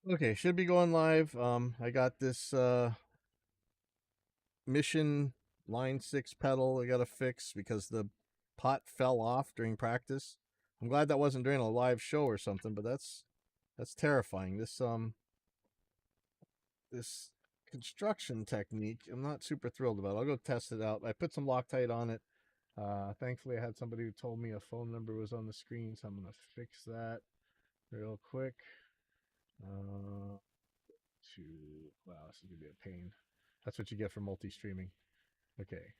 Okay, should be going live. I got this mission line 6 pedal I gotta fix because the pot fell off during practice. I'm glad that wasn't during a live show or something, but that's terrifying. This construction technique, I'm not super thrilled about. I'll go test it out. I put some Loctite on it. Thankfully, I had somebody who told me a phone number was on the screen, so I'm gonna fix that real quick. Uh, to wow, this is gonna be a pain. That's what you get for multi-streaming. Okay,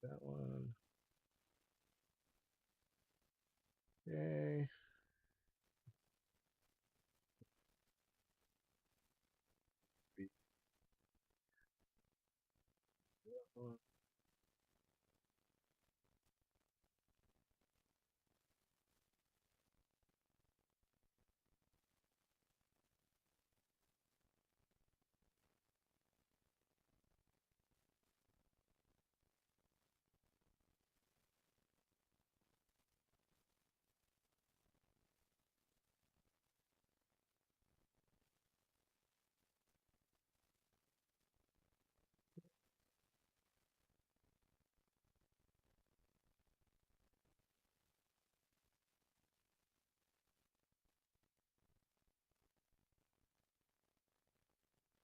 that one. Yay.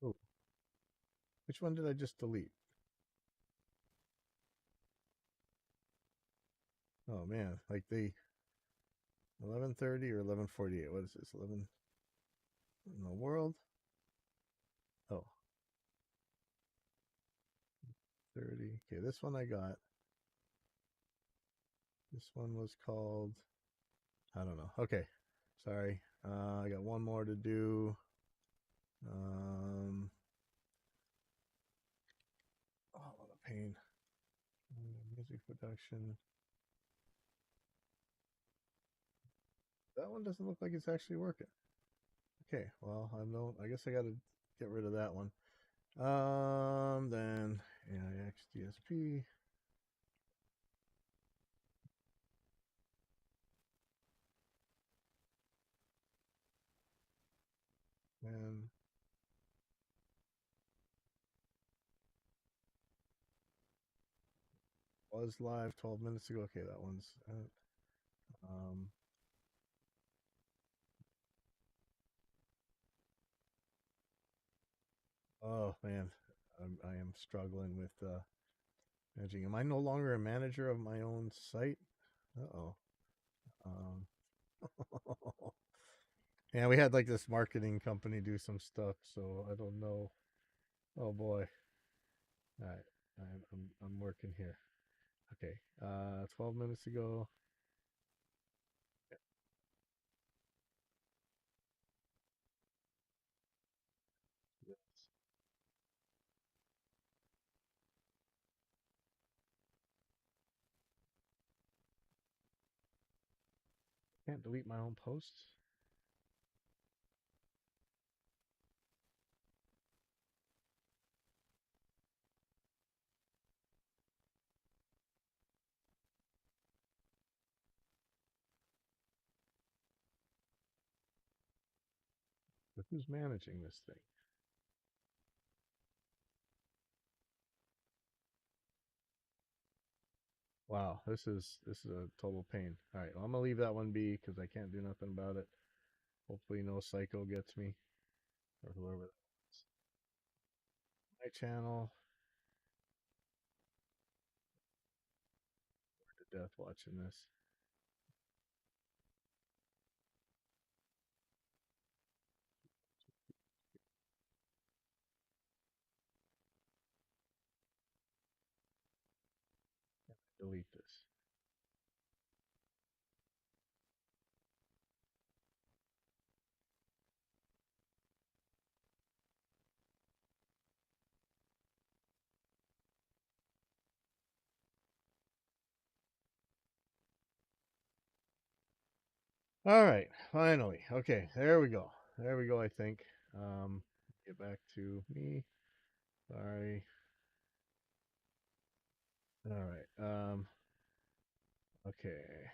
Oh, which one did I just delete? Oh man, like the 11:30 or 11:48. What is this? 11 in the world? Oh, 30. Okay, this one I got. This one was called I don't know. Okay. Sorry. I got one more to do. Um oh, what a pain. Music production. That one doesn't look like it's actually working. Okay, well, I guess I got to get rid of that one. Then AIX DSP and was live 12 minutes ago. Okay, that one's out. Um, oh man, I am struggling with managing. Am I no longer a manager of my own site? Uh-oh. Um, yeah, we had like this marketing company do some stuff, so I don't know. Oh boy. All right, I'm working here. Okay. 12 minutes ago. Yes. Can't delete my own posts. But who's managing this thing? Wow, this is a total pain. All right, well, I'm gonna leave that one be because I can't do nothing about it. Hopefully, no psycho gets me or whoever that is. My channel to death watching this. Delete this. All right, finally. Okay, there we go. There we go. I think. Um, get back to me. Sorry. All right. Okay.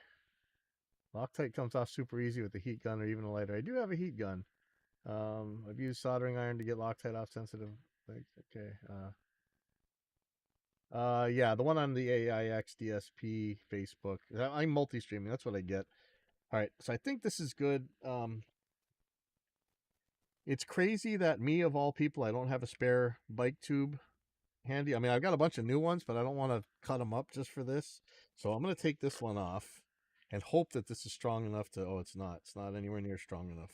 Loctite comes off super easy with the heat gun or even a lighter. I do have a heat gun. I've used soldering iron to get Loctite off sensitive things. Okay. Yeah, the one on the AIX DSP Facebook. I'm multi-streaming. That's what I get. All right, so I think this is good. It's crazy that me of all people, I don't have a spare bike tube handy. I mean, I've got a bunch of new ones, but I don't want to cut them up just for this. So I'm going to take this one off and hope that this is strong enough to. Oh, it's not. It's not anywhere near strong enough.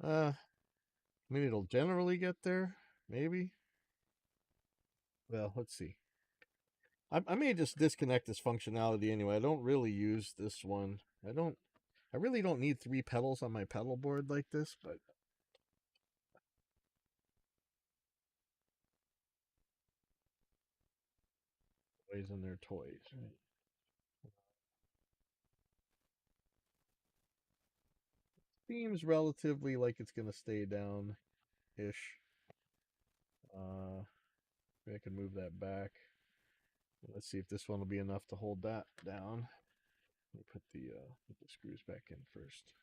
I mean, it'll generally get there, maybe. Well, let's see. I may just disconnect this functionality anyway. I don't really use this one. I really don't need 3 pedals on my pedal board like this, but toys and their toys, right? Seems relatively like it's gonna stay down ish. Maybe I can move that back. Let's see if this one will be enough to hold that down. Let me put the screws back in first.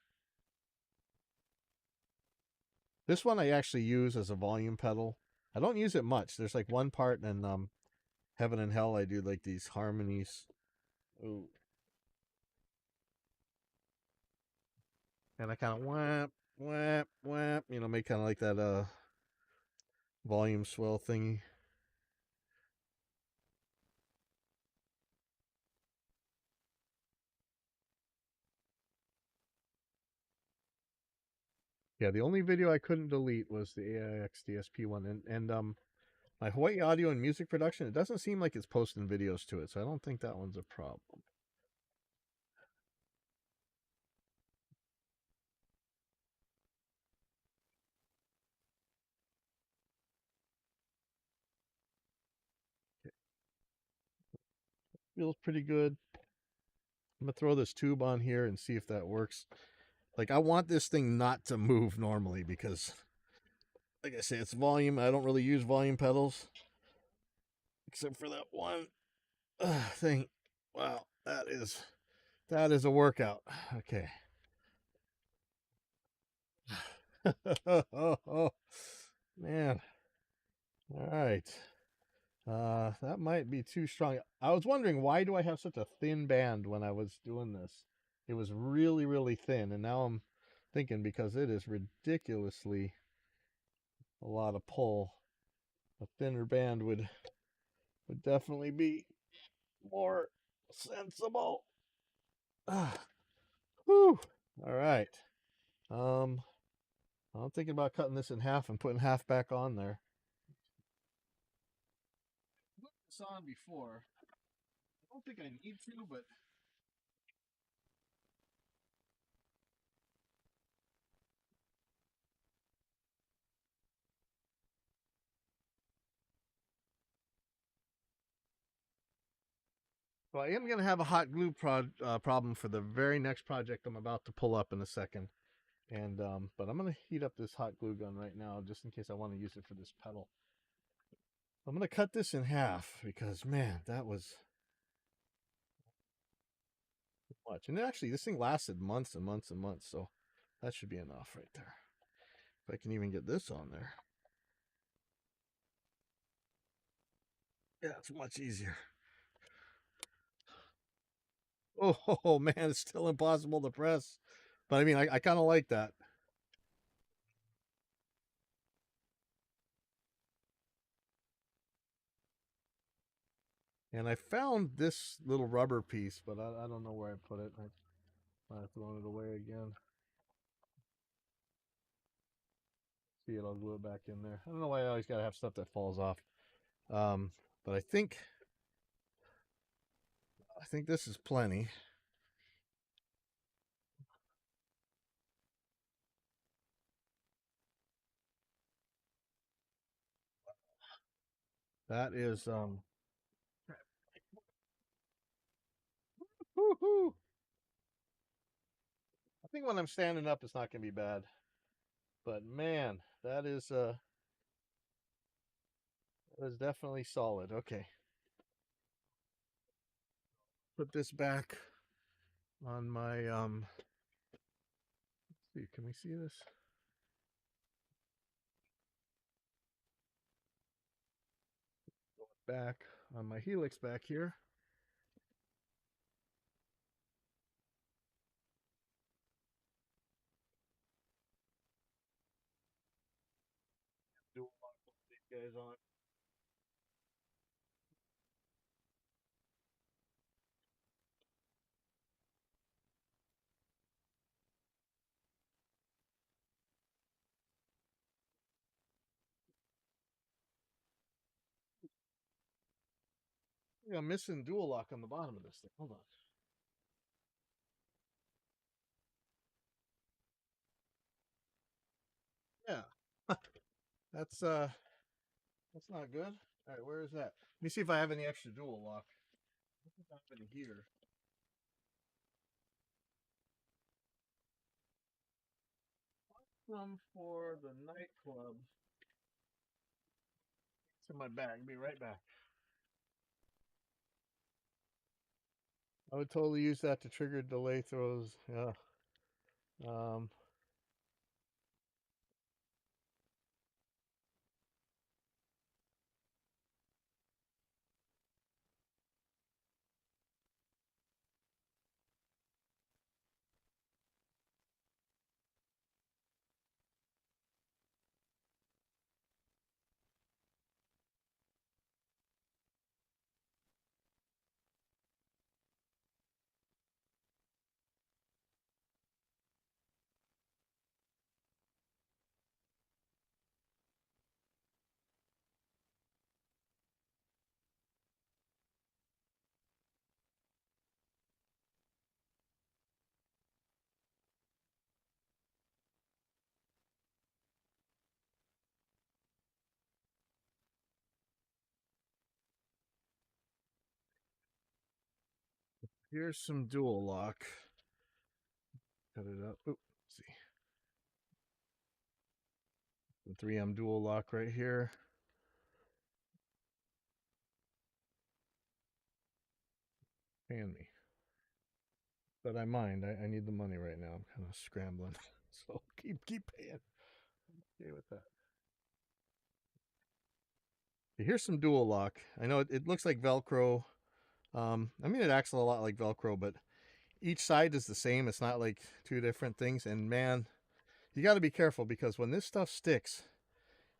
This one I actually use as a volume pedal. I don't use it much. There's like one part in Heaven and Hell I do like these harmonies. Ooh. And I kind of whap, whap, whap, make kind of like that volume swell thingy. Yeah, the only video I couldn't delete was the AIX DSP one, and my Hawaii audio and music production. It doesn't seem like it's posting videos to it, so I don't think that one's a problem. Okay. Feels pretty good. I'm gonna throw this tube on here and see if that works. Like I want this thing not to move normally because, like I say, it's volume. I don't really use volume pedals except for that one thing. Wow, that is a workout. Okay. Oh, man. All right. That might be too strong. I was wondering why do I have such a thin band when I was doing this? It was really, really thin, and now I'm thinking because it is ridiculously a lot of pull. A thinner band would definitely be more sensible. Ah, whew. All right. Um, I'm thinking about cutting this in half and putting half back on there. I put this on before. I don't think I need to, but well, I am going to have a hot glue problem for the very next project I'm about to pull up in a second. And but I'm going to heat up this hot glue gun right now just in case I want to use it for this pedal. I'm going to cut this in half because man, that was much. And actually, this thing lasted months and months and months, so that should be enough right there. If I can even get this on there. Yeah, it's much easier. Oh, man, it's still impossible to press. But I mean, I kind of like that. And I found this little rubber piece, but I don't know where I put it. I might have thrown it away again. See it, I'll glue it back in there. I don't know why I always got to have stuff that falls off. But I think this is plenty. That is woo-hoo. I think when I'm standing up, it's not gonna be bad. But man, that is definitely solid. Okay, put this back. on my let's see, can we see this? Back on my Helix back here. Do a lot of these guys on. Yeah, I'm missing dual lock on the bottom of this thing. Hold on. Yeah. That's that's not good. All right, where is that? Let me see if I have any extra dual lock. What's happening here? Some for the nightclub. It's in my bag. Be right back. I would totally use that to trigger delay throws. Yeah. Um, Here's some dual lock. Cut it up. Oop, let's see. The 3M dual lock right here. Paying me. But I mind. I need the money right now. I'm kind of scrambling. So keep paying. Okay with that. Here's some dual lock. I know it looks like Velcro. I mean, it acts a lot like Velcro, but each side is the same. It's not like two different things. And man, you got to be careful because when this stuff sticks,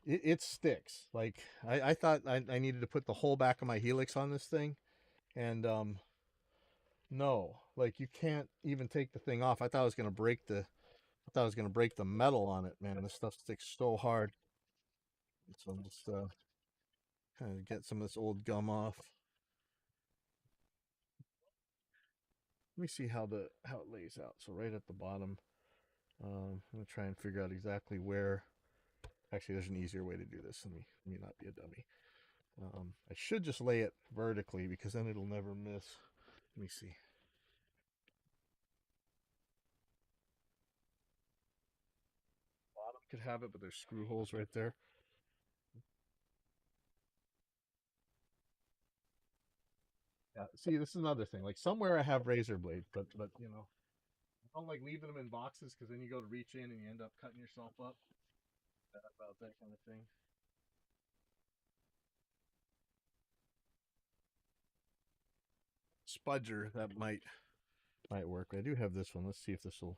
it sticks. Like I thought I needed to put the whole back of my Helix on this thing, and no, like you can't even take the thing off. I thought I was gonna break the, I thought I was gonna break the metal on it. Man, this stuff sticks so hard. So I'm just kind of get some of this old gum off. Let me see how it lays out. So right at the bottom, I'm gonna try and figure out exactly where. Actually, there's an easier way to do this. Let me not be a dummy. I should just lay it vertically because then it'll never miss. Let me see. Bottom could have it, but there's screw holes right there. Yeah. See, this is another thing. Like somewhere I have razor blades, but you know, I don't like leaving them in boxes because then you go to reach in and you end up cutting yourself up. About that kind of thing. Spudger that might work. I do have this one. Let's see if this will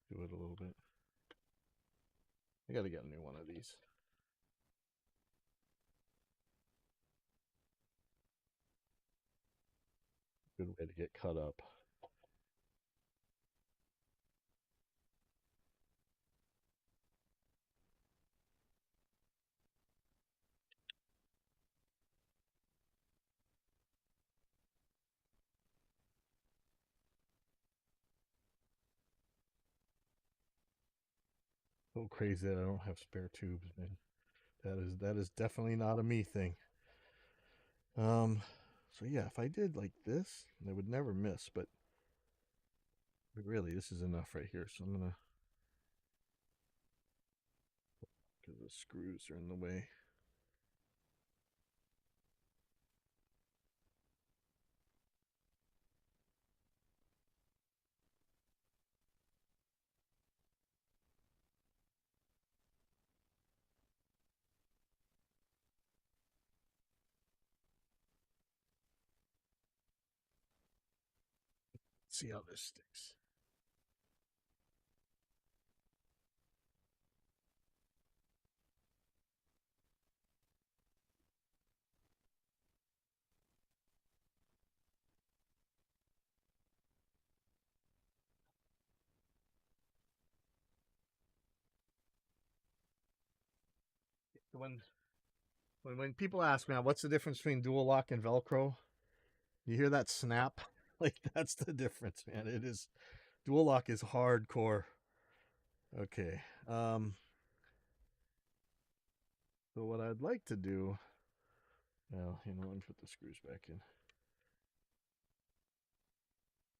do it a little bit. I got to get a new one of these. Good way to get cut up. So crazy that I don't have spare tubes, man. That is definitely not a me thing. So yeah, if I did like this, they would never miss. But really, this is enough right here. So I'm gonna, because the screws are in the way. see how this sticks. When people ask me, what's the difference between dual lock and Velcro? You hear that snap? Like that's the difference, man. It is dual lock is hardcore. Okay. So what I'd like to do now, let me put the screws back in.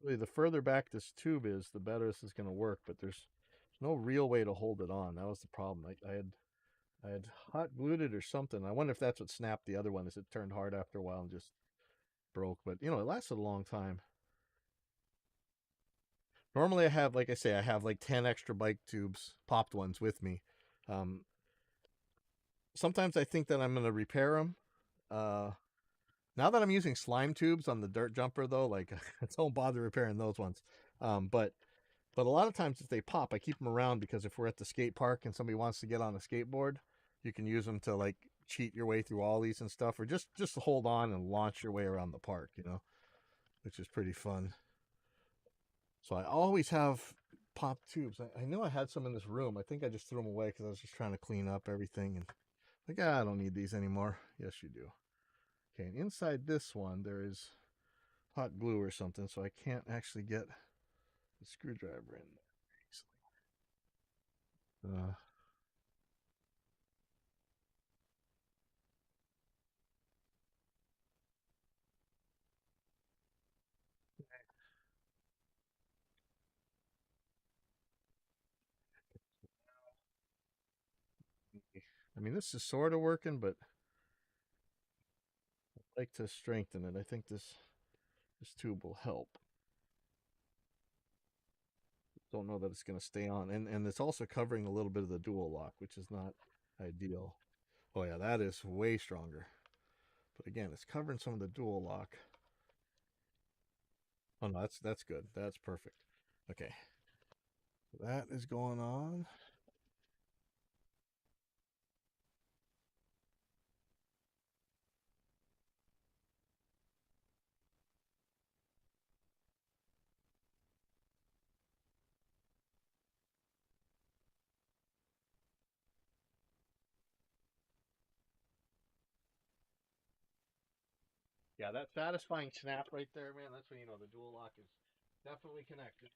Really, the further back this tube is, the better this is going to work. But there's no real way to hold it on. That was the problem. I had hot glued it or something. I wonder if that's what snapped the other one. Is it turned hard after a while and just broke? But it lasted a long time. Normally, I have, like I say, I have like 10 extra bike tubes, popped ones with me. Um, Sometimes I think that I'm going to repair them. Now that I'm using slime tubes on the dirt jumper, though, like I don't bother repairing those ones. But a lot of times if they pop, I keep them around because if we're at the skate park and somebody wants to get on a skateboard, you can use them to like cheat your way through ollies and stuff, or just hold on and launch your way around the park, which is pretty fun. So I always have pop tubes. I knew I had some in this room. I think I just threw them away because I was just trying to clean up everything and like, I don't need these anymore. Yes, you do. Okay, and inside this one there is hot glue or something, so I can't actually get the screwdriver in there. I mean, this is sort of working, but I'd like to strengthen it. I think this tube will help. Don't know that it's going to stay on, and it's also covering a little bit of the dual lock, which is not ideal. Oh yeah, that is way stronger. But again, it's covering some of the dual lock. Oh no, that's good. That's perfect. Okay, so that is going on. Yeah, that satisfying snap right there, man. That's when you know the dual lock is definitely connected.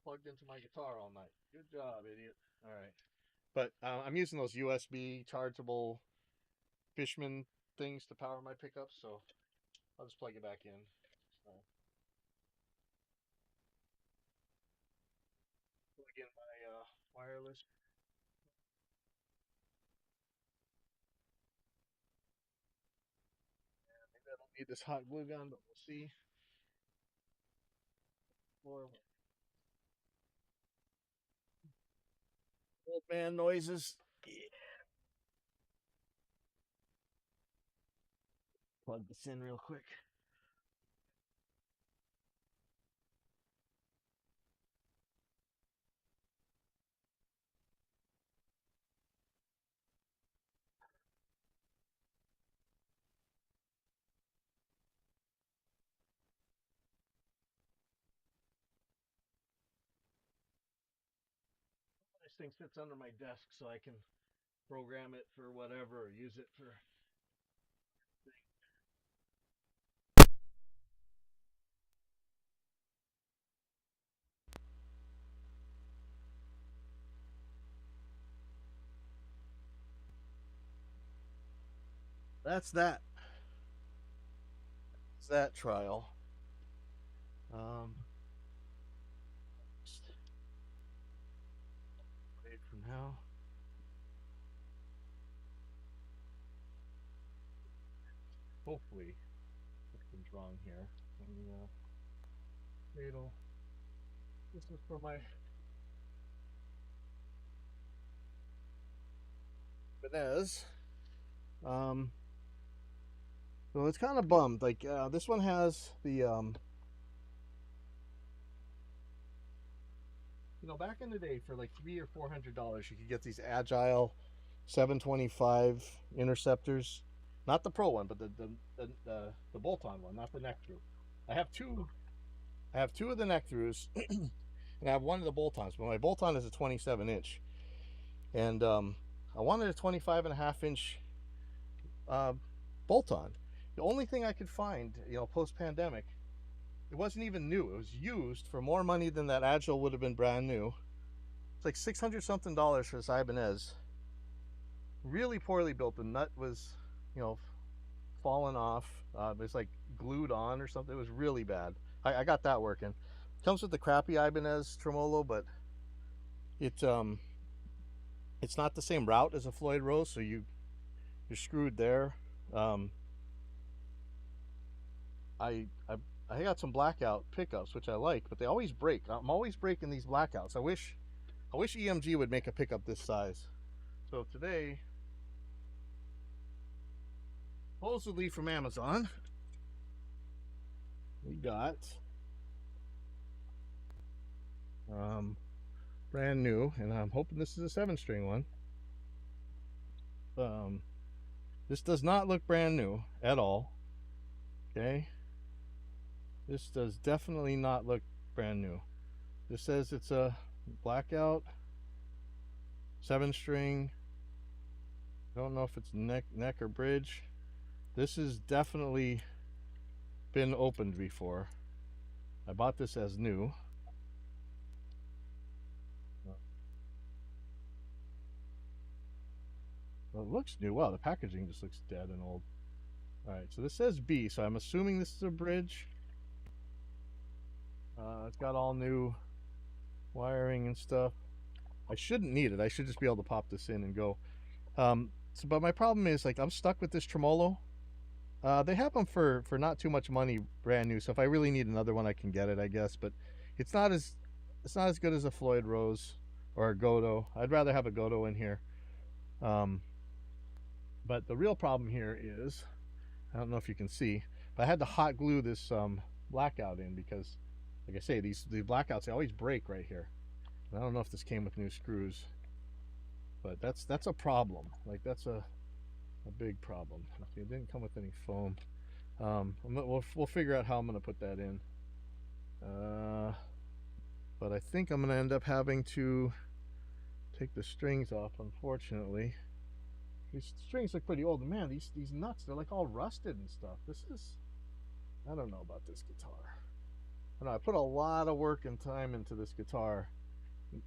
Plugged into my guitar all night. Good job, idiot. All right, but I'm using those USB chargeable Fishman things to power my pickups, so I'll just plug it back in. So, plug in my wireless. Maybe I don't need this hot glue gun, but we'll see. Or old man noises. Yeah. Plug this in real quick. This thing sits under my desk, so I can program it for whatever, or use it for. That's that. It's that trial. Um, just wait for now. Hopefully, nothing's wrong here. Let me fatal. This is for my Benez. Um, So it's kind of bummed. Like this one has the back in the day for like $300 or $400 you could get these agile 725 interceptors, not the pro one, but the bolt-on one, not the neck through. I have two. I have two of the neck throughs, and I have one of the bolt-ons. But my bolt-on is a 27-inch, and I wanted a 25.5-inch uh, bolt-on. The only thing I could find, post-pandemic, it wasn't even new. It was used for more money than that Agile would have been brand new. It's like $600 something for this Ibanez. Really poorly built. The nut was, falling off. It was like glued on or something. It was really bad. I got that working. Comes with the crappy Ibanez tremolo, but it's not the same route as a Floyd Rose, so you're screwed there. Um, I got some blackout pickups which I like, but they always break. I'm always breaking these blackouts. I wish EMG would make a pickup this size. So today, supposedly from Amazon, we got brand new, and I'm hoping this is a 7-string one. This does not look brand new at all. Okay, this does definitely not look brand new. This says it's a blackout 7-string. I don't know if it's neck or bridge. This has definitely been opened before. I bought this as new. Well, it looks new. Wow, the packaging just looks dead and old. Alright, so this says B, so I'm assuming this is a bridge. It's got all new wiring and stuff. I shouldn't need it. I should just be able to pop this in and go. But my problem is, like, I'm stuck with this tremolo. They have them for not too much money, brand new. So if I really need another one, I can get it, I guess. But it's not as good as a Floyd Rose or a Godo. I'd rather have a Godo in here. But the real problem here is, I don't know if you can see, but I had to hot glue this blackout in because, like I say, these blackouts, they always break right here. And I don't know if this came with new screws, but that's a problem. Like, that's a big problem. It didn't come with any foam. We'll figure out how I'm going to put that in. But I think I'm going to end up having to take the strings off, unfortunately. These strings look pretty old. Man, these nuts, they're like all rusted and stuff. I don't know about this guitar. I put a lot of work and time into this guitar.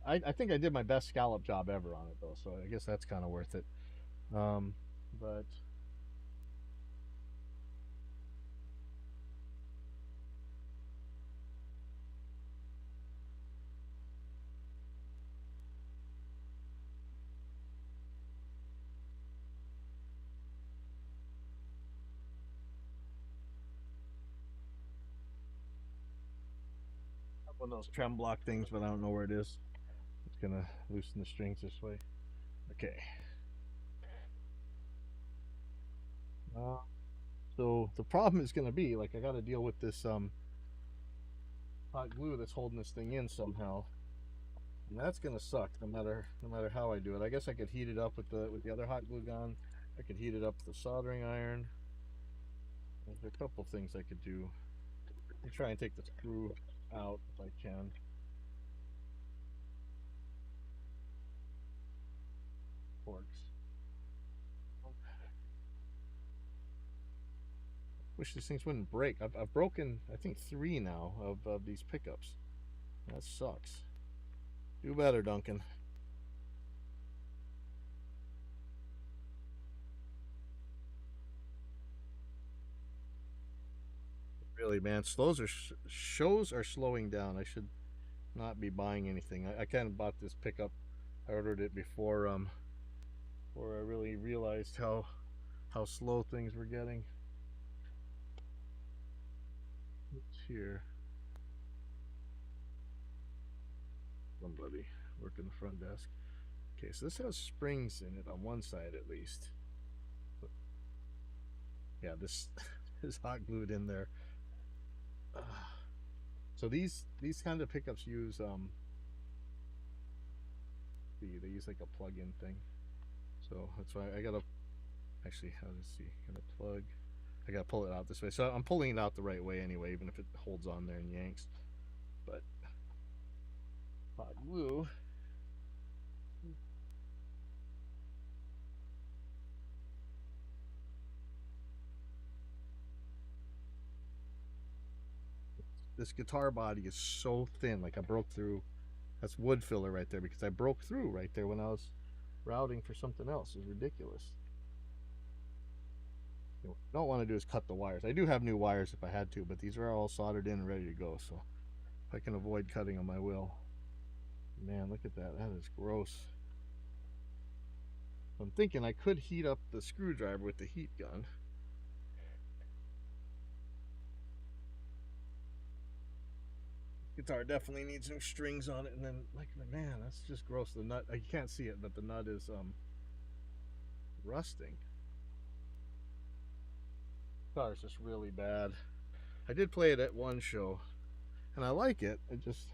I think I did my best scallop job ever on it, though, so I guess that's kind of worth it. But one of those trem block things, but I don't know where it is. It's gonna loosen the strings this way. Okay. So the problem is gonna be, like, I got to deal with this hot glue that's holding this thing in somehow, and that's gonna suck no matter how I do it. I guess I could heat it up with the other hot glue gun. I could heat it up with the soldering iron. There's a couple things I could do. Let me try and take the screw out if I can. Forks. Wish these things wouldn't break. I've broken, I think, 3 now of these pickups. That sucks. Do better, Duncan. Really, man, shows are slowing down. I should not be buying anything. I kind of bought this pickup. I ordered it before I really realized how slow things were getting. Oops, here. Somebody working the front desk. Okay, so this has springs in it on one side at least. Yeah, this is hot glued in there. So these kind of pickups use they use like a plug-in thing. So that's why I gotta actually, let's see, gotta plug. I gotta pull it out this way. So I'm pulling it out the right way anyway, even if it holds on there and yanks. But hot glue. This guitar body is so thin, like I broke through. That's wood filler right there because I broke through right there when I was routing for something else. It's ridiculous. What I don't want to do is cut the wires. I do have new wires if I had to, but these are all soldered in and ready to go. So if I can avoid cutting them, I will. Man, look at that. That is gross. I'm thinking I could heat up the screwdriver with the heat gun. Guitar definitely needs new strings on it, and then like, man, that's just gross. The nut, you can't see it, but the nut is rusting. Guitar is just really bad. I did play it at one show, and I like it. I just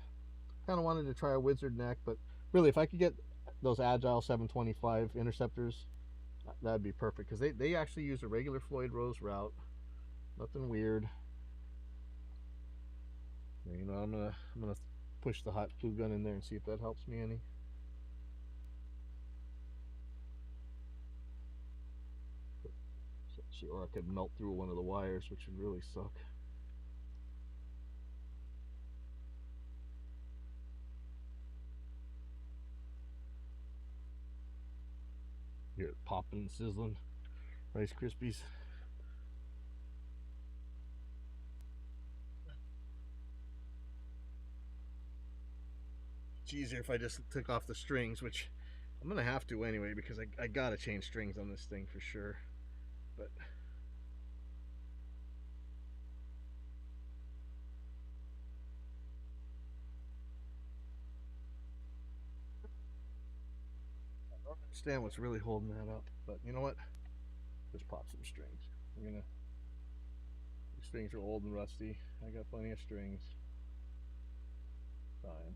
kind of wanted to try a wizard neck, but really, if I could get those Agile 725 interceptors, that'd be perfect because they actually use a regular Floyd Rose route, nothing weird. You know, I'm gonna push the hot glue gun in there and see if that helps me any. Or I could melt through one of the wires, which would really suck. Hear it popping and sizzling. Rice Krispies. It's easier if I just took off the strings, which I'm gonna have to anyway because I gotta change strings on this thing for sure. But I don't understand what's really holding that up. But you know what? Just pop some strings. These strings are old and rusty. I got plenty of strings. Fine.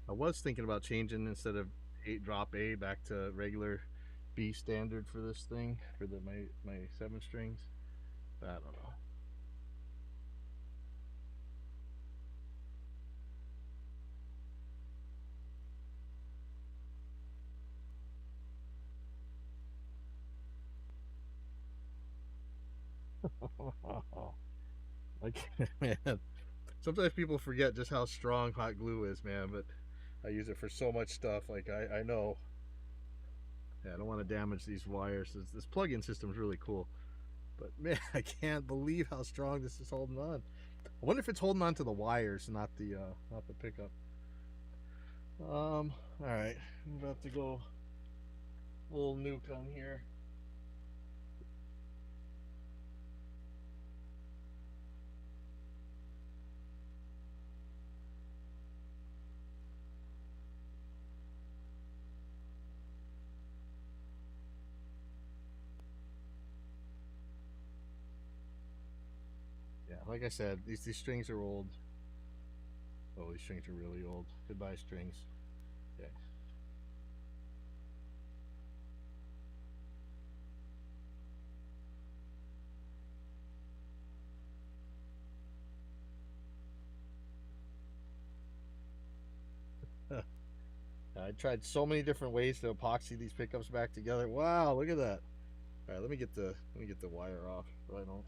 I was thinking about changing instead of 8 drop A back to regular B standard for this thing for my 7 strings. But I don't know. Like, man, sometimes people forget just how strong hot glue is, man. But I use it for so much stuff. Like I know. Yeah, I don't want to damage these wires. This plug-in system is really cool. But man, I can't believe how strong this is holding on. I wonder if it's holding on to the wires, not the pickup. All right, I'm about to go a little nuke on here. Yeah, like I said, these strings are old. Oh, these strings are really old. Goodbye, strings. Okay. I tried so many different ways to epoxy these pickups back together. Wow, look at that. All right, let me get the wire off so I don't.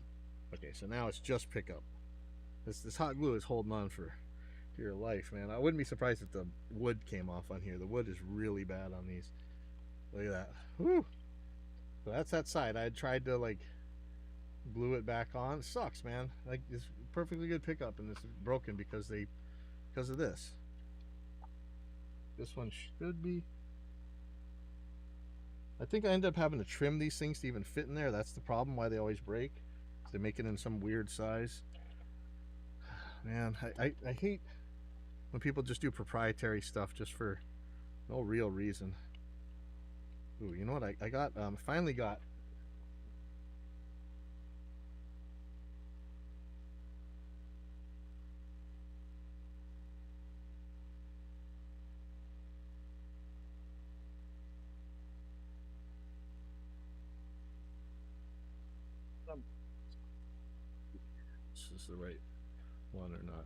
Okay, so now it's just pickup. This hot glue is holding on for dear life, man. I wouldn't be surprised if the wood came off on here. The wood is really bad on these. Look at that. Woo! So that's that side. I had tried to like glue it back on. It sucks, man. Like it's perfectly good pickup, and it's broken because of this. This one should be. I think I end up having to trim these things to even fit in there. That's the problem why they always break. They make it in some weird size. Man, I hate when people just do proprietary stuff just for no real reason. Ooh, you know what? I got finally got this is the right one or not.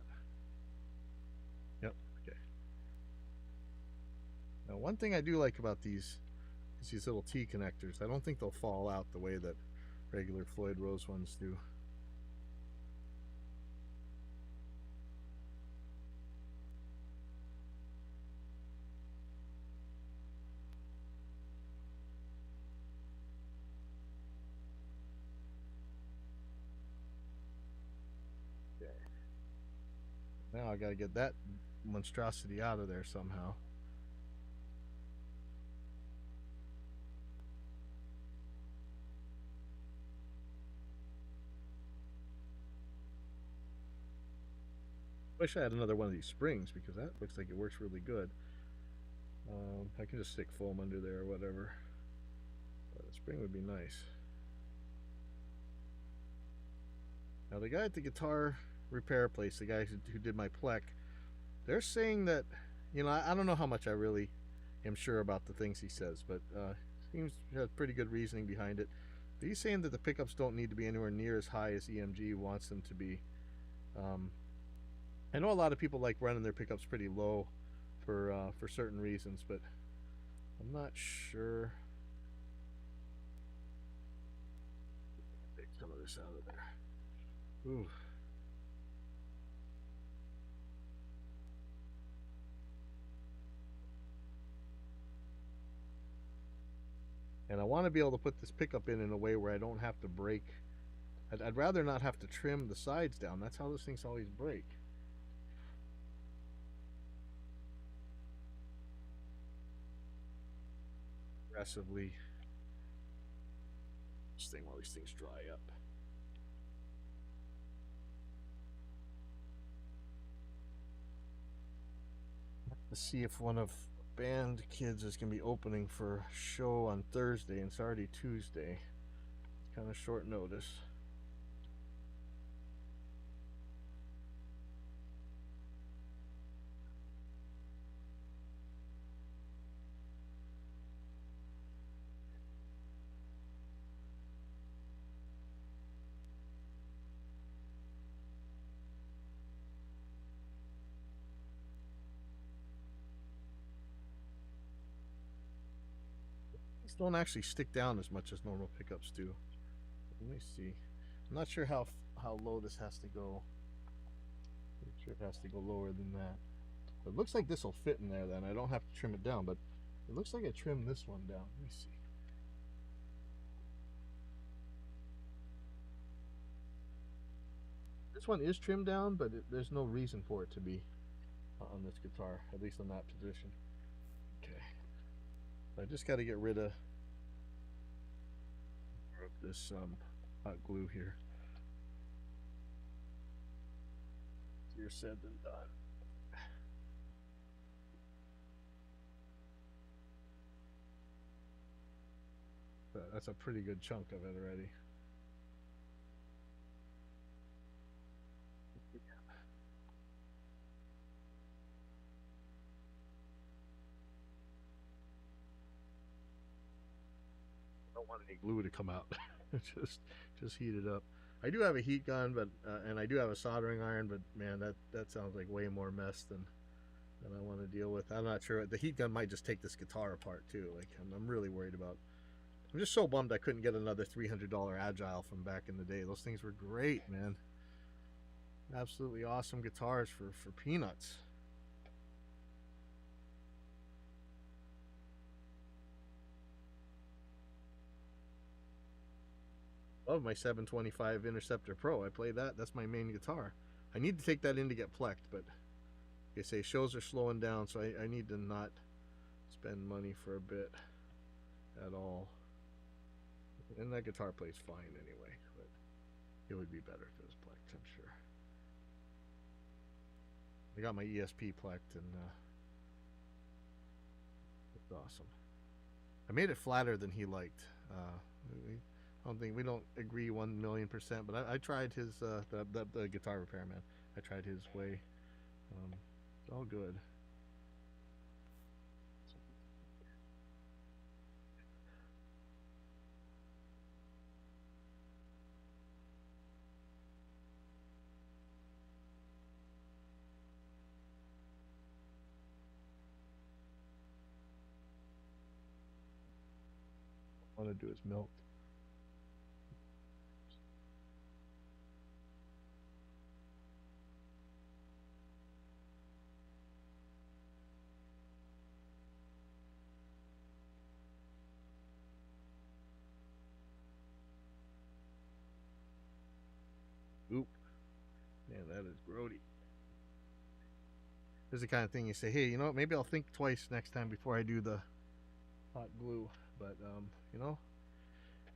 Yep. Okay. Now, one thing I do like about these is these little T connectors. I don't think they'll fall out the way that regular Floyd Rose ones do. Okay. Now I gotta get that monstrosity out of there somehow. Wish I had another one of these springs because that looks like it works really good. I can just stick foam under there or whatever. But a spring would be nice. Now the guy at the guitar repair place, the guy who did my plec, they're saying that, you know, I don't know how much I really am sure about the things he says, but seems to have pretty good reasoning behind it. But he's saying that the pickups don't need to be anywhere near as high as EMG wants them to be. Um, I know a lot of people like running their pickups pretty low for certain reasons, but I'm not sure. Take some of this out of there. Ooh. And I want to be able to put this pickup in a way where I don't have to break. I'd rather not have to trim the sides down. That's how those things always break. Aggressively this thing while these things dry up. Let's see if one of band kids is going to be opening for a show on Thursday, and it's already Tuesday. It's kind of short notice. These don't actually stick down as much as normal pickups do. Let me see. I'm not sure how low this has to go. I'm sure it has to go lower than that. But it looks like this will fit in there then. I don't have to trim it down, but it looks like I trimmed this one down. Let me see. This one is trimmed down, but there's no reason for it to be on this guitar, at least in that position. Okay. I just got to get rid of this hot glue here. Easier said than done. But that's a pretty good chunk of it already. I don't want any glue to come out. just heat it up. I do have a heat gun, but and I do have a soldering iron, but man, that sounds like way more mess than I want to deal with. I'm not sure. The heat gun might just take this guitar apart too. Like I'm really worried about. I'm just so bummed I couldn't get another $300 Agile from back in the day. Those things were great, man. Absolutely awesome guitars for peanuts. Love my 725 Interceptor Pro. I play that. That's my main guitar. I need to take that in to get plecked, but like I say, shows are slowing down, so I need to not spend money for a bit. at all. And that guitar plays fine anyway, but it would be better if it was plecked, I'm sure. I got my ESP plecked, and it's awesome. I made it flatter than he liked. I don't think we don't agree 1,000,000%, but I tried his the guitar repairman. I tried his way. It's all good. All I want to do is milk. Oop, man, that is grody. This is the kind of thing you say, hey, you know what? Maybe I'll think twice next time before I do the hot glue. But you know,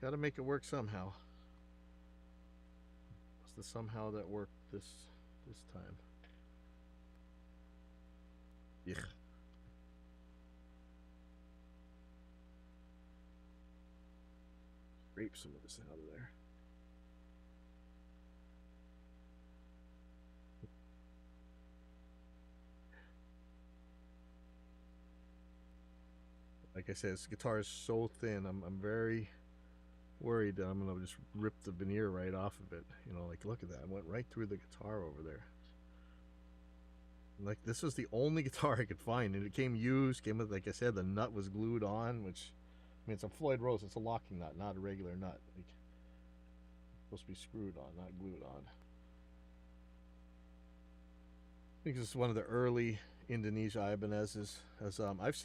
got to make it work somehow. What's the somehow that worked this time? Yeah. Scrape some of this out of there. Like I said, this guitar is so thin. I'm very worried that I'm gonna just rip the veneer right off of it. You know, like look at that. I went right through the guitar over there. Like this was the only guitar I could find, and it came used. Came with, like I said, the nut was glued on, which I mean it's a Floyd Rose. It's a locking nut, not a regular nut. Like it's supposed to be screwed on, not glued on. I think this is one of the early Indonesia Ibanez's. As I've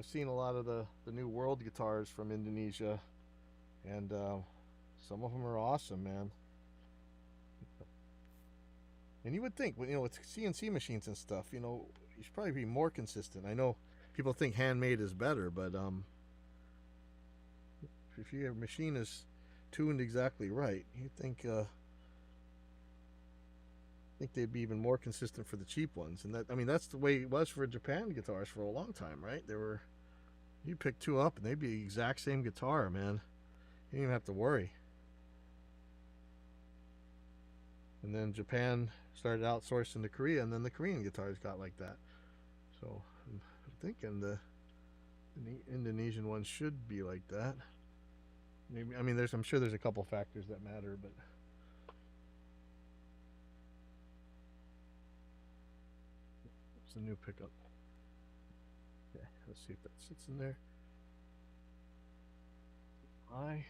seen a lot of the new world guitars from Indonesia, and some of them are awesome, man. And you would think, you know, with CNC machines and stuff, you know, you should probably be more consistent. I know people think handmade is better, but if your machine is tuned exactly right, you think they'd be even more consistent for the cheap ones. And that, I mean, that's the way it was for Japan guitars for a long time, right? They were, you pick two up and they'd be the exact same guitar, man. You didn't even have to worry. And then Japan started outsourcing to Korea, and then the Korean guitars got like that. So I'm thinking the Indonesian ones should be like that. Maybe, I mean, I'm sure there's a couple factors that matter, but it's a new pickup. Okay, let's see if that sits in there. High.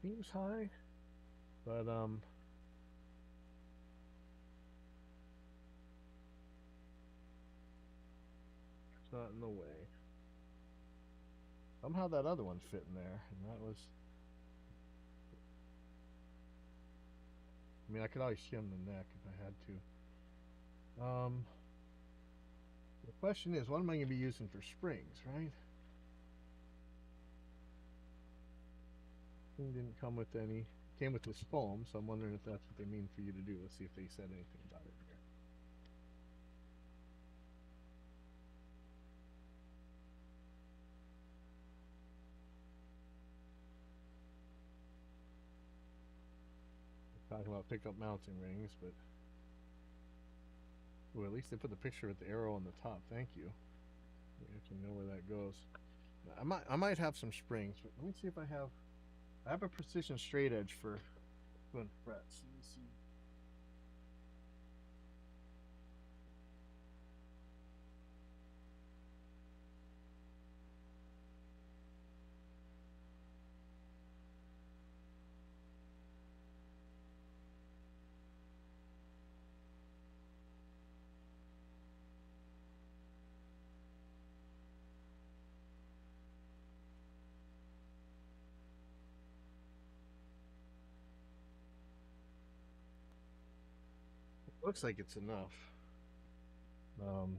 Seems high, but it's not in the way. Somehow that other one fit in there, and that was. I mean, I could always shim the neck if I had to. The question is, what am I going to be using for springs, right? Thing didn't come with any. It came with this foam, so I'm wondering if that's what they mean for you to do. Let's see if they said anything about it here. Talking about pickup mounting rings, but ooh, at least they put the picture with the arrow on the top. Thank you. We actually know where that goes. I might have some springs, but let me see if I have. I have a precision straight edge for doing frets. Let me see. Looks like it's enough. Um,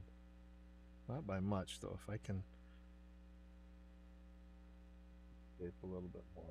Not by much though. If I can shape a little bit more.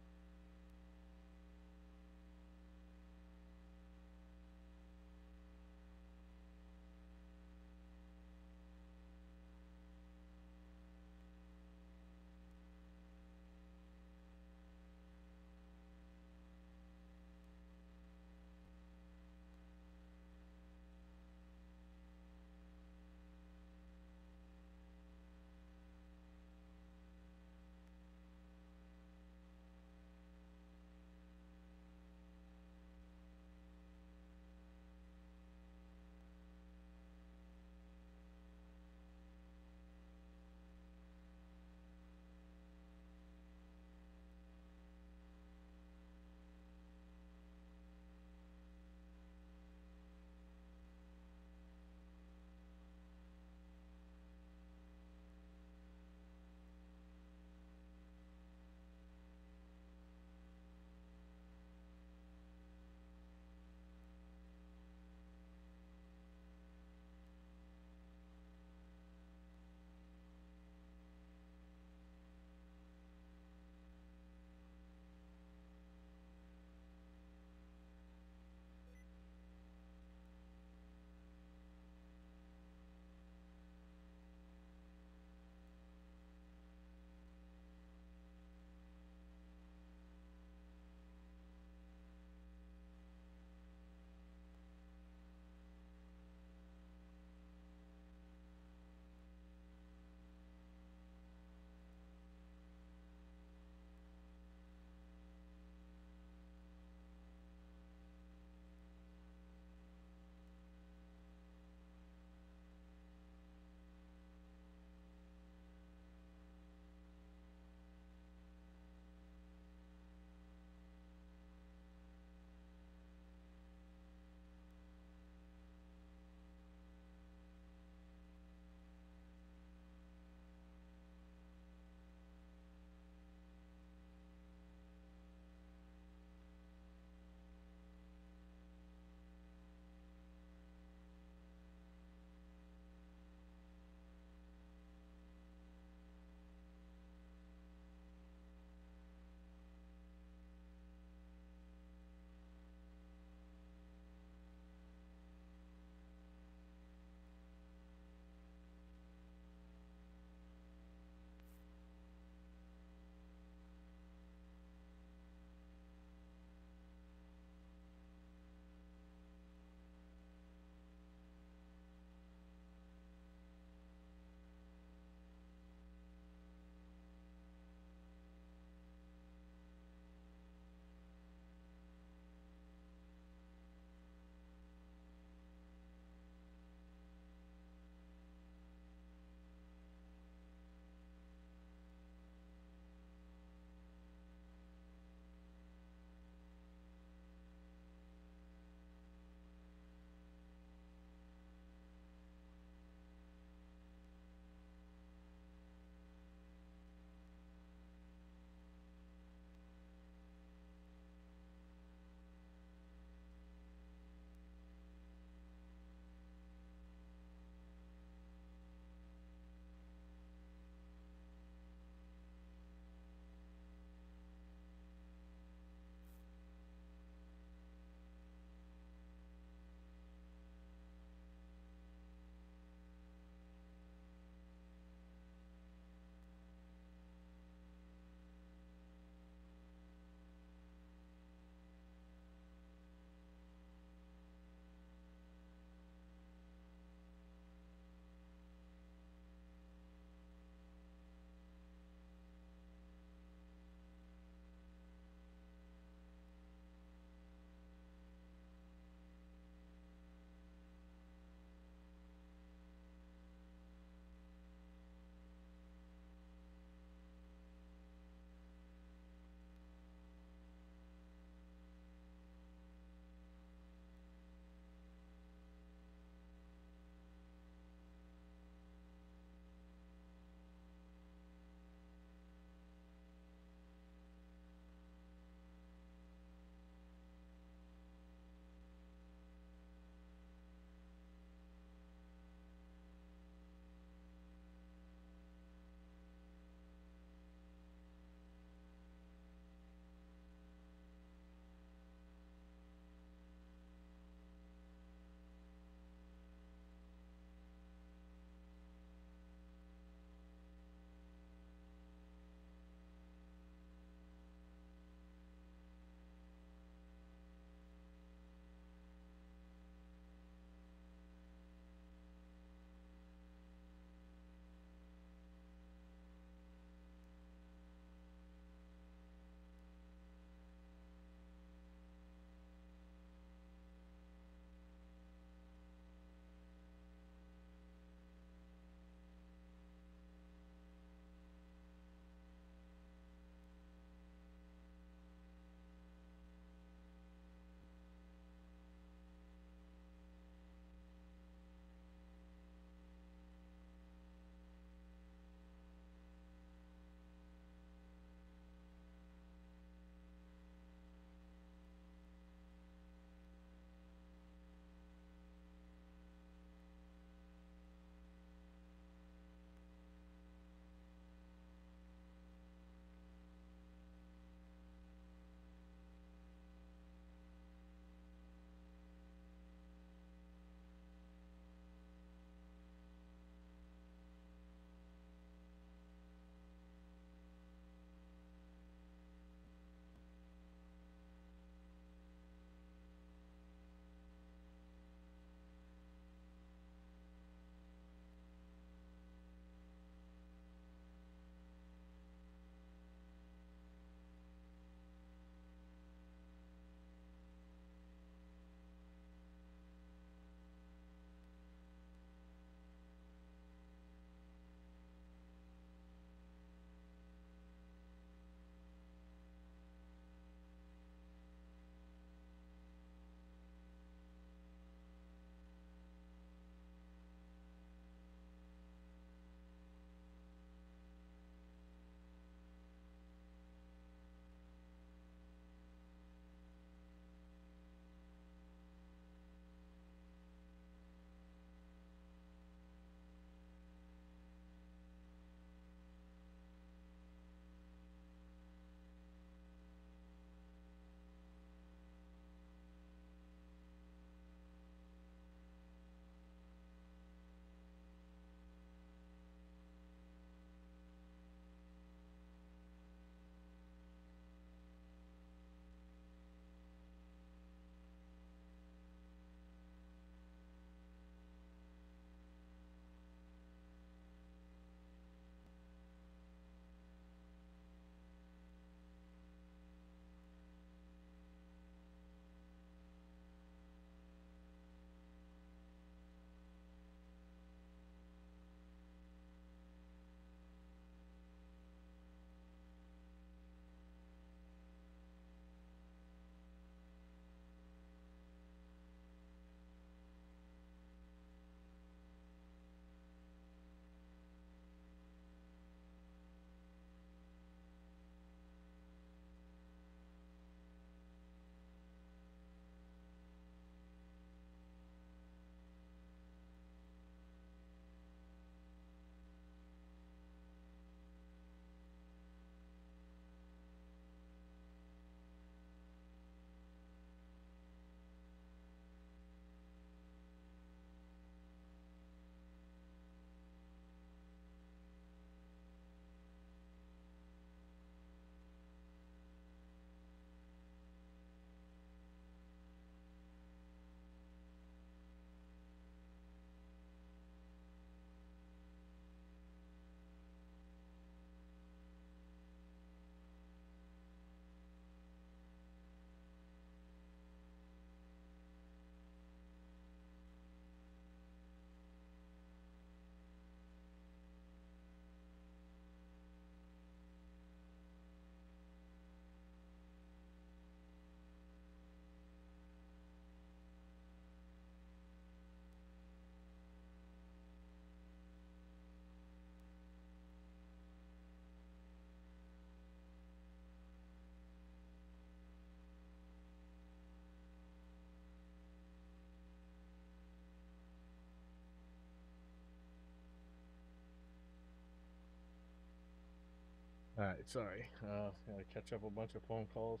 All right, sorry. Gotta catch up a bunch of phone calls.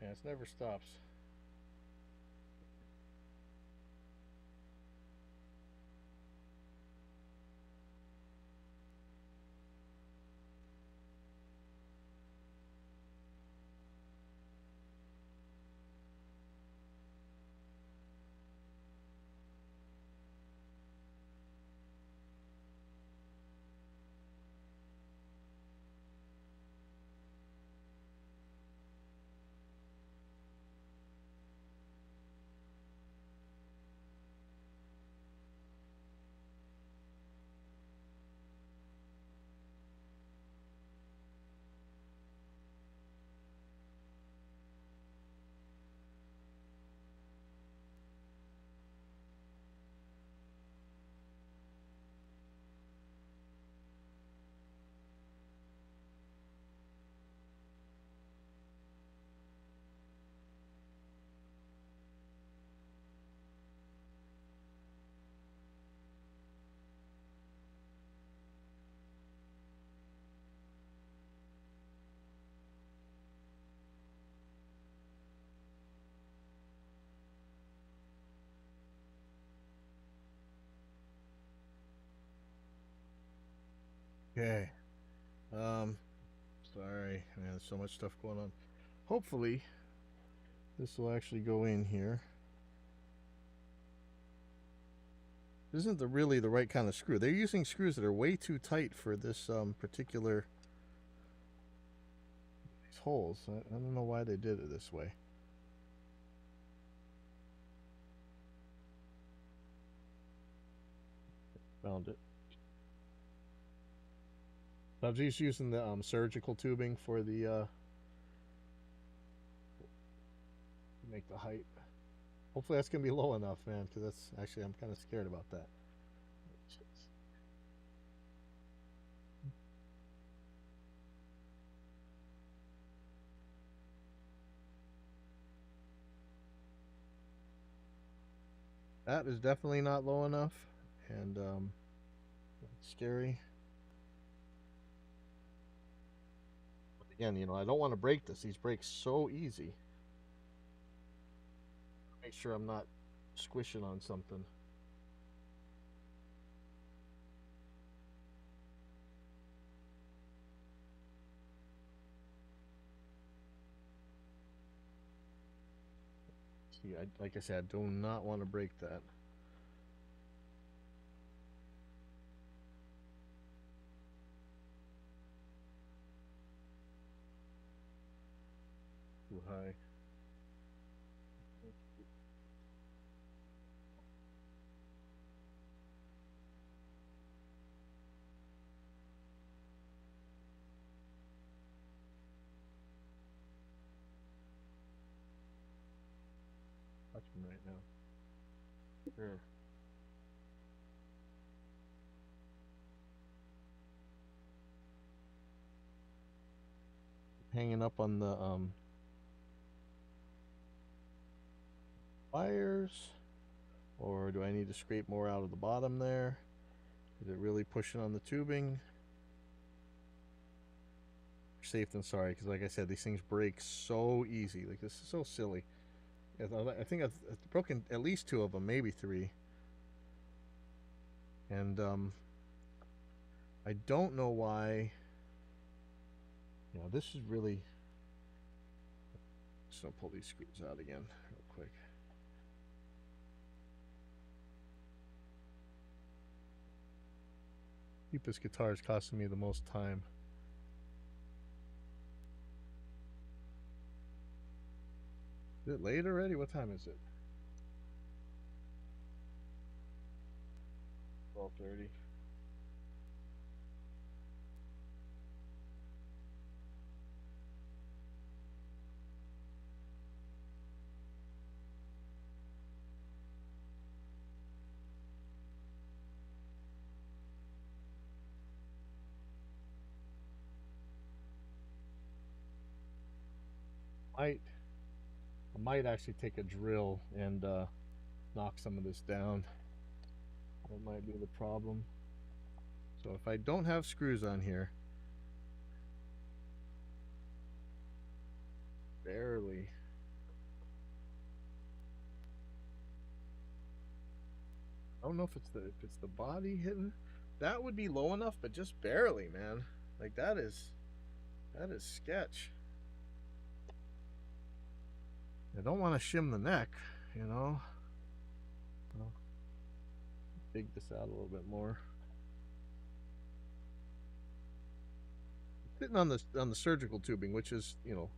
Man, it never stops. Okay. Um, Sorry, man. There's so much stuff going on. Hopefully, this will actually go in here. This isn't really the right kind of screw. They're using screws that are way too tight for this particular these holes. I don't know why they did it this way. Found it. I was just using the surgical tubing for the to make the height. Hopefully that's gonna be low enough, man. Because that's actually I'm kind of scared about that. That is definitely not low enough, and it's scary. But again, I don't want to break this. These break so easy. Make sure I'm not squishing on something. See, like I said, I do not want to break that. Too high. Touching right now. Sure. Hanging up on the wires, or do I need to scrape more out of the bottom there? Is it really pushing on the tubing? Safe than sorry, because like I said, these things break so easy. Like, this is so silly. I think I've broken at least two of them, maybe three. And I don't know why. This is really. Just gonna pull these screws out again real quick. Keep this guitar is costing me the most time. Is it late already? What time is it? 12:30. I might actually take a drill and knock some of this down. That might be the problem. So if I don't have screws on here, barely. I don't know if it's the body hitting. That would be low enough, but just barely, man. Like that is sketch. I don't want to shim the neck, you know. I'll dig this out a little bit more. Sitting on the surgical tubing, which is, you know,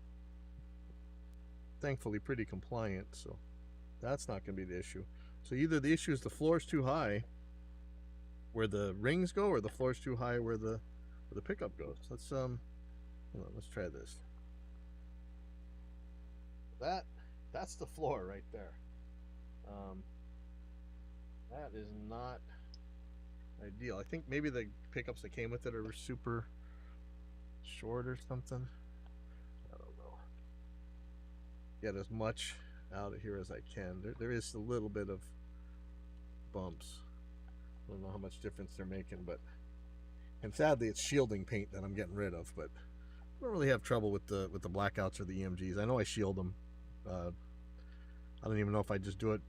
thankfully pretty compliant, so that's not going to be the issue. So either the issue is the floor is too high where the rings go, or the floor is too high where the pickup goes. Let's hold on, let's try this. That's the floor right there. That is not ideal. I think maybe the pickups that came with it are super short or something. I don't know. Get as much out of here as I can. There is a little bit of bumps. I don't know how much difference they're making, but and sadly it's shielding paint that I'm getting rid of. But I don't really have trouble with the blackouts or the EMGs. I know I shield them. I don't even know if I just do it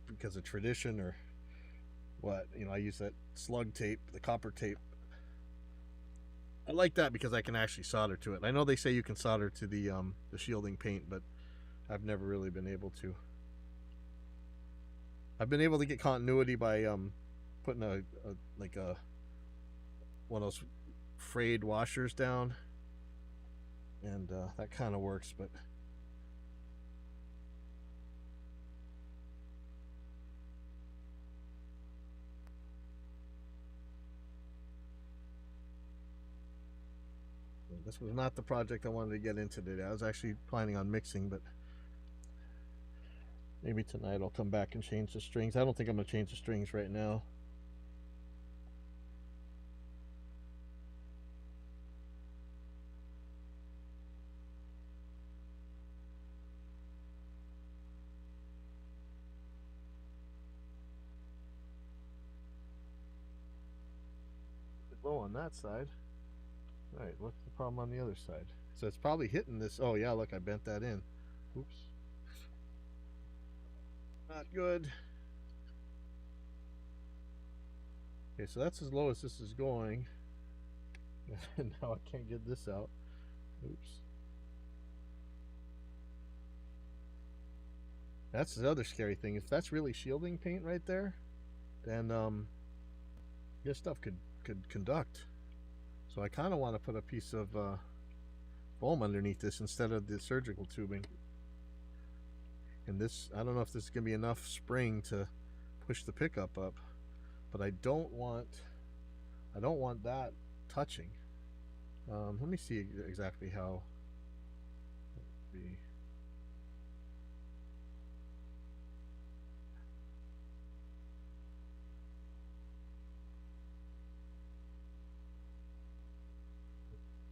because of tradition or what. You know, I use that slug tape, the copper tape. I like that because I can actually solder to it. I know they say you can solder to the shielding paint, but I've never really been able to. I've been able to get continuity by putting a one of those frayed washers down, and that kind of works. But this was not the project I wanted to get into today. I was actually planning on mixing, but maybe tonight I'll come back and change the strings. I don't think I'm going to change the strings right now. Low on that side. All right, what's the problem on the other side? So it's probably hitting this. Oh yeah, look, I bent that in. Oops. Not good. Okay, so that's as low as this is going. And now I can't get this out. Oops. That's the other scary thing. If that's really shielding paint right there, then your stuff could conduct. So I kind of want to put a piece of foam underneath this instead of the surgical tubing. And this, I don't know if this is going to be enough spring to push the pickup up, but I don't want that touching. Let me see exactly how.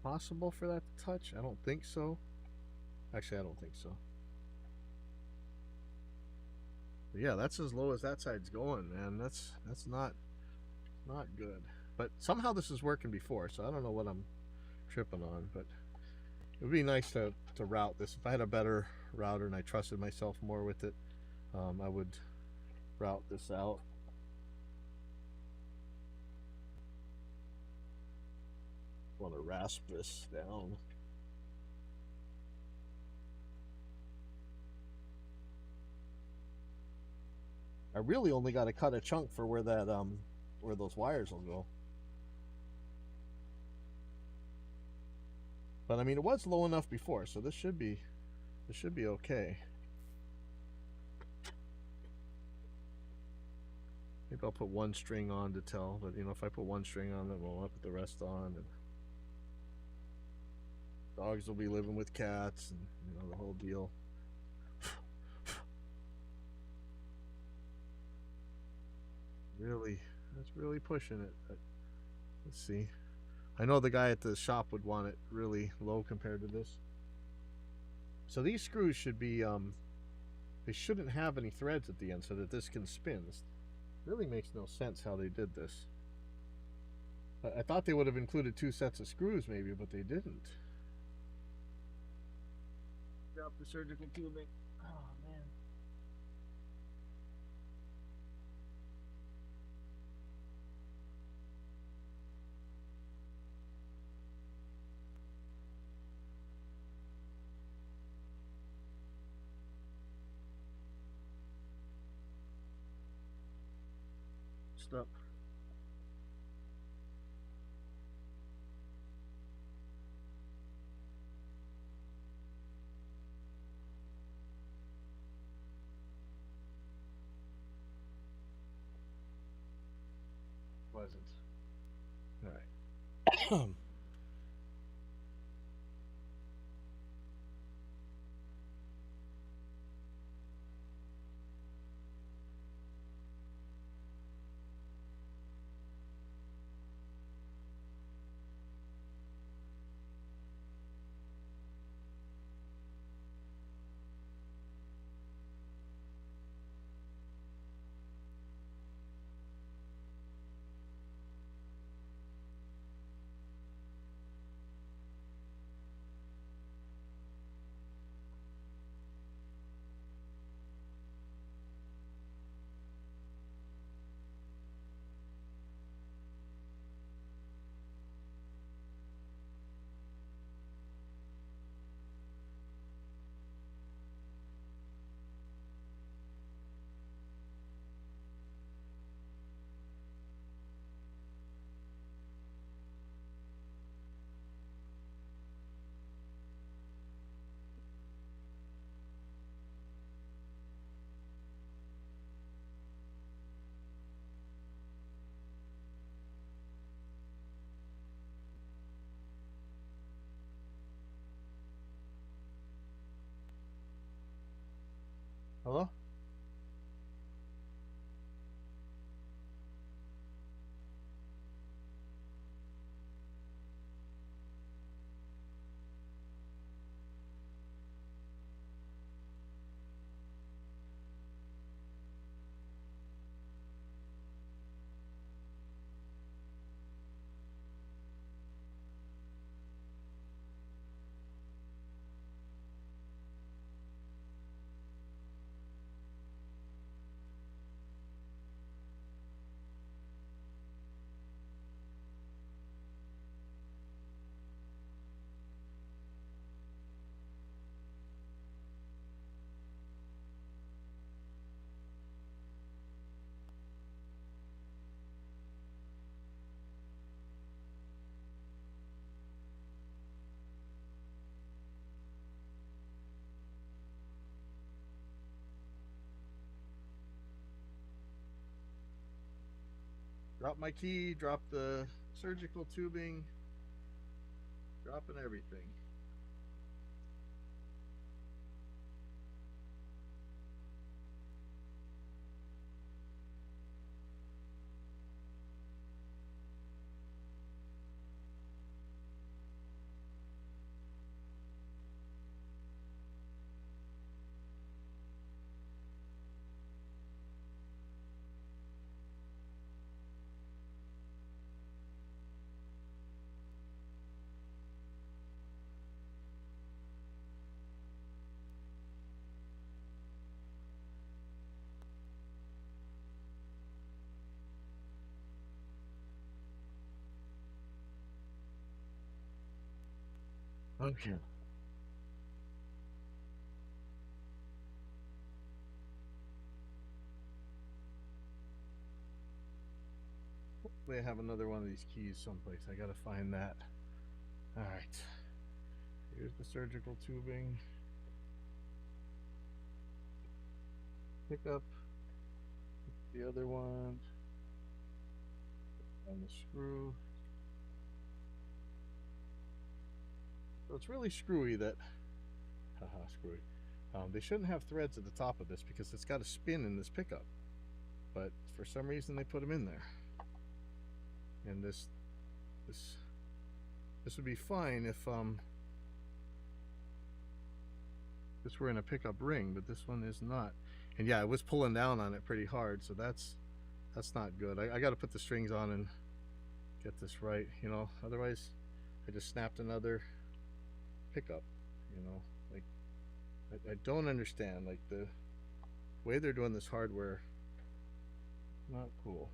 Possible for that to touch? I don't think so. Actually, I don't think so. But yeah, that's as low as that side's going, man. That's not good. But somehow this is working before, so I don't know what I'm tripping on. But it would be nice to route this. If I had a better router and I trusted myself more with it, I would route this out. Want to rasp this down. I really only got to cut a chunk for where that where those wires will go. But I mean, it was low enough before, so this should be okay. Maybe I'll put one string on to tell, but you know, if I put one string on, then we'll put the rest on. And dogs will be living with cats, and you know the whole deal. Really, that's really pushing it. But let's see. I know the guy at the shop would want it really low compared to this. So these screws should be, they shouldn't have any threads at the end so that this can spin. This really makes no sense how they did this. I thought they would have included 2 sets of screws maybe, but they didn't. Yeah, drop the surgical tubing. Oh man. Stop. Wasn't. All right. Hello? Drop my key, drop the surgical tubing, dropping everything. Okay. Hopefully I have another one of these keys someplace. I gotta find that. Alright. Here's the surgical tubing. Pick up the other one. And the screw. So it's really screwy that, haha, screwy. They shouldn't have threads at the top of this because it's got a spin in this pickup. But for some reason they put them in there. And this would be fine if this were in a pickup ring, but this one is not. And yeah, I was pulling down on it pretty hard, so that's not good. I got to put the strings on and get this right, you know. Otherwise, I just snapped another pickup, you know. Like I don't understand, like, the way they're doing this hardware. Not cool.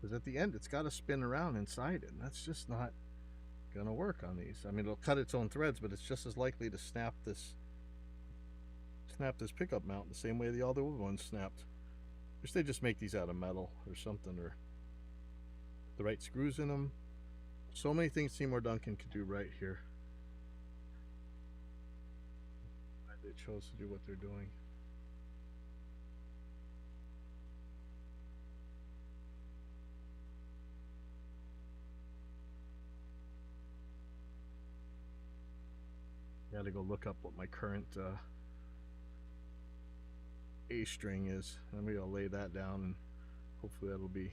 Because at the end, it's got to spin around inside it, and that's just not gonna work on these. I mean, it'll cut its own threads, but it's just as likely to snap this pickup mount the same way the other ones snapped. Wish they just make these out of metal or something, or the right screws in them. So many things Seymour Duncan could do right here. They chose to do what they're doing. Gotta go look up what my current A string is. And maybe I'll lay that down, and hopefully that'll be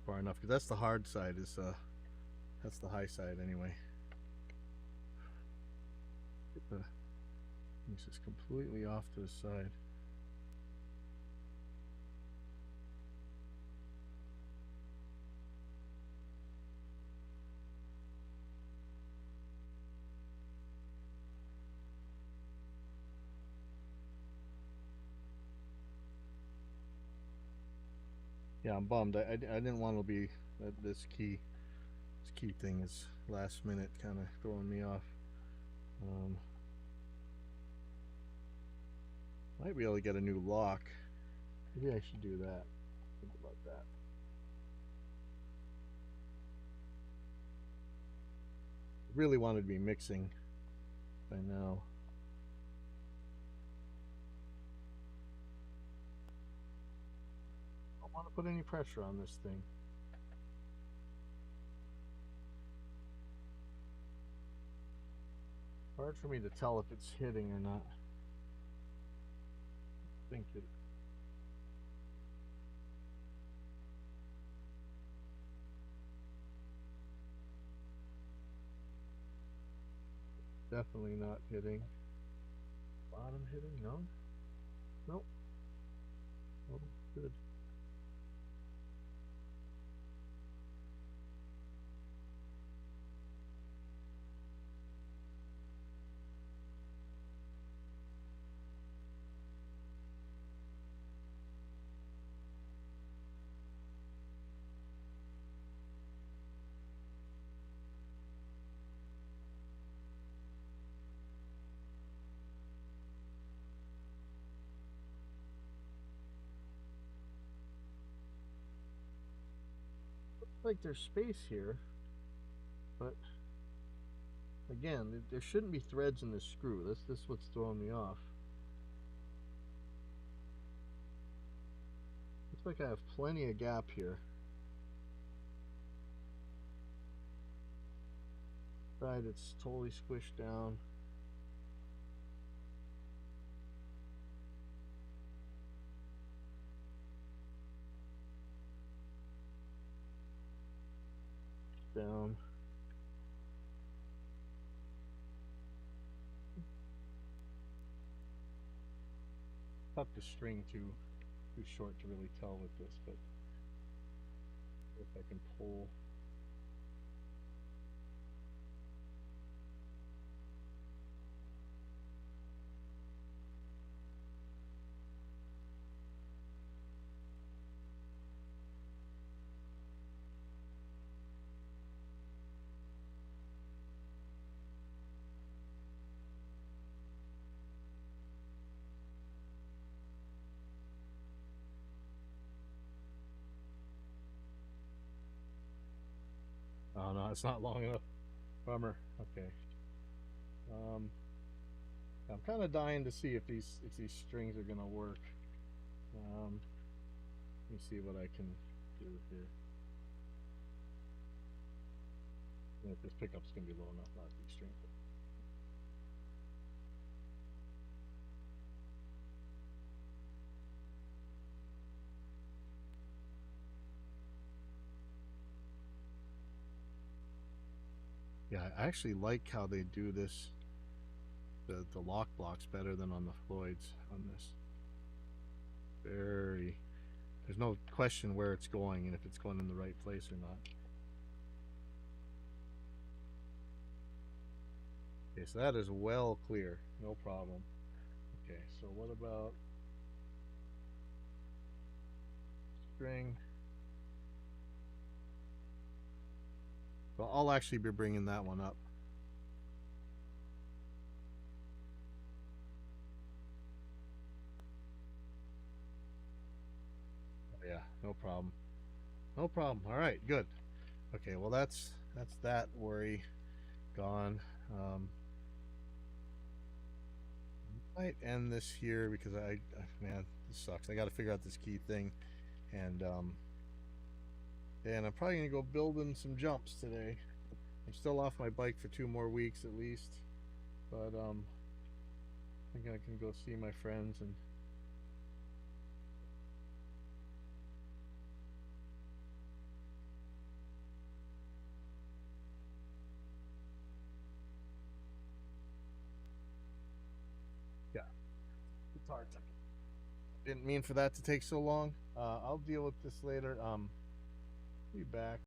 far enough, because that's the hard side. That's the high side anyway. This is completely off to the side. Yeah, I'm bummed. I didn't want to be this key thing is last minute kind of throwing me off. Might be able to get a new lock. Maybe I should do that. Think about that. Really wanted to be mixing by now. I don't want to put any pressure on this thing. Hard for me to tell if it's hitting or not. I think it. Definitely not hitting. Bottom hitting? No. Nope. Oh, good. Like there's space here, but again, there shouldn't be threads in this screw. This is what's throwing me off. Looks like I have plenty of gap here. Right, it's totally squished down. Down. Cut the string too short to really tell with this, but if I can pull. Oh no, it's not long enough. Bummer. Okay. I'm kind of dying to see if these strings are gonna work. Let me see what I can do here. And if this pickup's gonna be low enough, not these strings. Yeah, I actually like how they do this. The lock blocks better than on the Floyds on this. Very, there's no question where it's going and if it's going in the right place or not. Okay, so that is well clear, no problem. Okay, so what about string? Well, I'll actually be bringing that one up. Yeah, no problem. No problem. All right, good. Okay, well that's that worry gone. Might end this here because man, this sucks. I got to figure out this key thing, and I'm probably gonna go building some jumps today. I'm still off my bike for 2 more weeks at least, but I think I can go see my friends and yeah, guitar tech. Didn't mean for that to take so long. I'll deal with this later. Be back.